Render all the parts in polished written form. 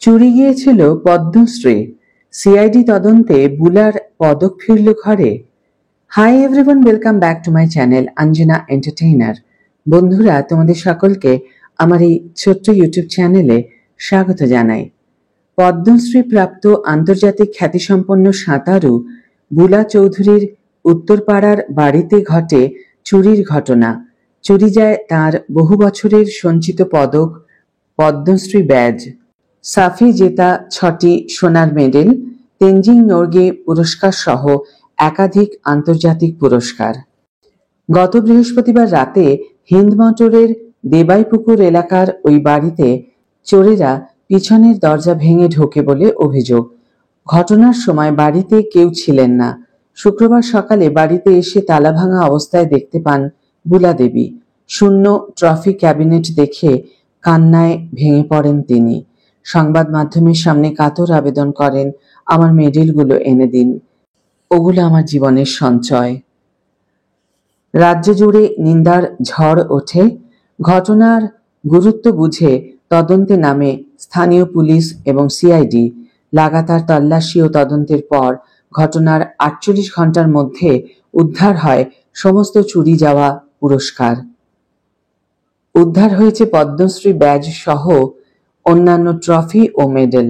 চুরি গিয়েছিল পদ্মশ্রী, সিআইডি তদন্তে বুলার পদক ফিরল ঘরে। Hi everyone, welcome back to my channel Anjana entertainer. বন্ধুরা, তোমাদের সকলকে আমার এই ছোট্ট ইউটিউব চ্যানেলে স্বাগত জানাই। পদ্মশ্রী প্রাপ্ত আন্তর্জাতিক খ্যাতিসম্পন্ন সাঁতারু বুলা চৌধুরীর উত্তরপাড়ার বাড়িতে ঘটে চুরির ঘটনা। চুরি যায় তার বহু বছরের সঞ্চিত পদক, পদ্মশ্রী ব্যাজ। সাফি জেতা 6টি সোনার মেডেল, তেনজিং নোরগে পুরস্কার সহ একাধিক আন্তর্জাতিক পুরস্কার। গত বৃহস্পতিবার রাতে হিন্দমটরের দেবাইপুকুর এলাকার ওই বাড়িতে চোরেরা পিছনের দরজা ভেঙে ঢোকে বলে অভিযোগ। ঘটনার সময় বাড়িতে কেউ ছিলেন না। শুক্রবার সকালে বাড়িতে এসে তালাভাঙা অবস্থায় দেখতে পান বুলা দেবী। শূন্য ট্রফি ক্যাবিনেট দেখে কান্নায় ভেঙে পড়েন তিনি। সংবাদ মাধ্যমের সামনে কাতর আবেদন করেন, আমার মেডেলগুলো এনে দিন, ওগুলো আমার জীবনের সঞ্চয়। রাজ্য জুড়ে নিন্দার ঝড় ওঠে। ঘটনার গুরুত্ব বুঝে তদন্তে নামে স্থানীয় পুলিশ এবং সিআইডি। লাগাতার তল্লাশি ও তদন্তের পর ঘটনার 48 ঘন্টার মধ্যে উদ্ধার হয় সমস্ত চুরি যাওয়া পুরস্কার। উদ্ধার হয়েছে পদ্মশ্রী ব্যাজ সহ অন্যান্য ট্রফি ও মেডেল।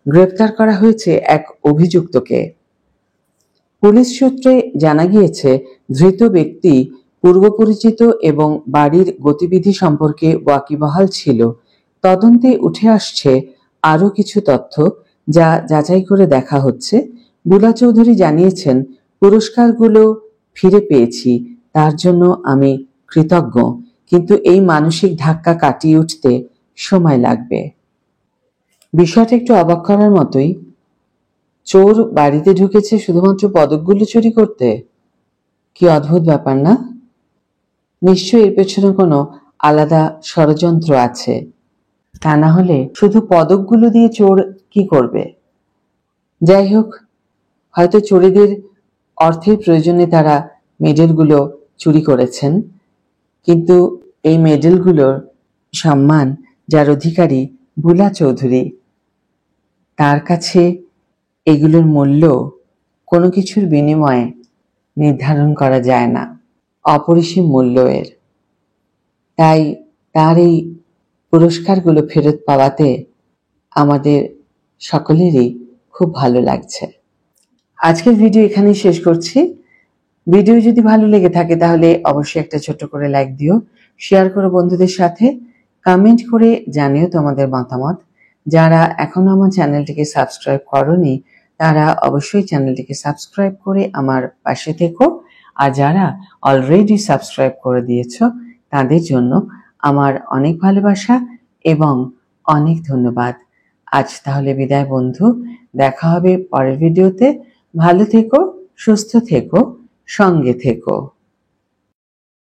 গ্রেপ্তার করা হয়েছে এক অভিযুক্তকে। পুলিশ সূত্রে জানা গিয়েছে, ধৃত ব্যক্তি পূর্বপরিচিত এবং বাড়ির গতিবিধি সম্পর্কে ওয়াকিবহাল ছিল। তদন্তে উঠে আসছে আরও কিছু তথ্য, যা যাচাই করে দেখা হচ্ছে। বুলা চৌধুরী জানিয়েছেন, পুরস্কারগুলো ফিরে পেয়েছি, তার জন্য আমি কৃতজ্ঞ, কিন্তু এই মানসিক ধাক্কা কাটিয়ে উঠতে সময় লাগবে। বিষয়টা একটু অবাক করার মতোই। চোর বাড়িতে ঢুকেছে শুধুমাত্র পদকগুলো চুরি করতে। কি অদ্ভুত ব্যাপার না? নিশ্চয়ই এর পেছনে কোনো আলাদা ষড়যন্ত্র আছে। তা না হলে শুধু পদকগুলো দিয়ে চোর কি করবে? যাই হোক, হয়তো চোরেদের অর্থের প্রয়োজনে তারা মেডেলগুলো চুরি করেছেন, কিন্তু এই মেডেলগুলোর সম্মান যার অধিকারী বুলা চৌধুরী, তার কাছে এগুলোর মূল্য কোনো কিছুর বিনিময়ে নির্ধারণ করা যায় না, অপরিসীম মূল্য এর। তাই তার এই পুরস্কারগুলো ফেরত পাওয়াতে আমাদের সকলেরই খুব ভালো লাগছে। আজকের ভিডিও এখানেই শেষ করছি। ভিডিও যদি ভালো লেগে থাকে তাহলে অবশ্যই একটা ছোট্ট করে লাইক দিও, শেয়ার করো বন্ধুদের সাথে, কমেন্ট করে জানিও তোমাদের মতামত। যারা এখনো আমার চ্যানেলটিকে সাবস্ক্রাইব করোনি তারা অবশ্যই চ্যানেলটিকে সাবস্ক্রাইব করে আমার পাশে থেকো, আর যারা অলরেডি সাবস্ক্রাইব করে দিয়েছো তাদের জন্য আমার অনেক ভালোবাসা এবং অনেক ধন্যবাদ। আজ তাহলে বিদায় বন্ধু, দেখা হবে পরের ভিডিওতে। ভালো থেকো, সুস্থ থেকো, সঙ্গে থেকো।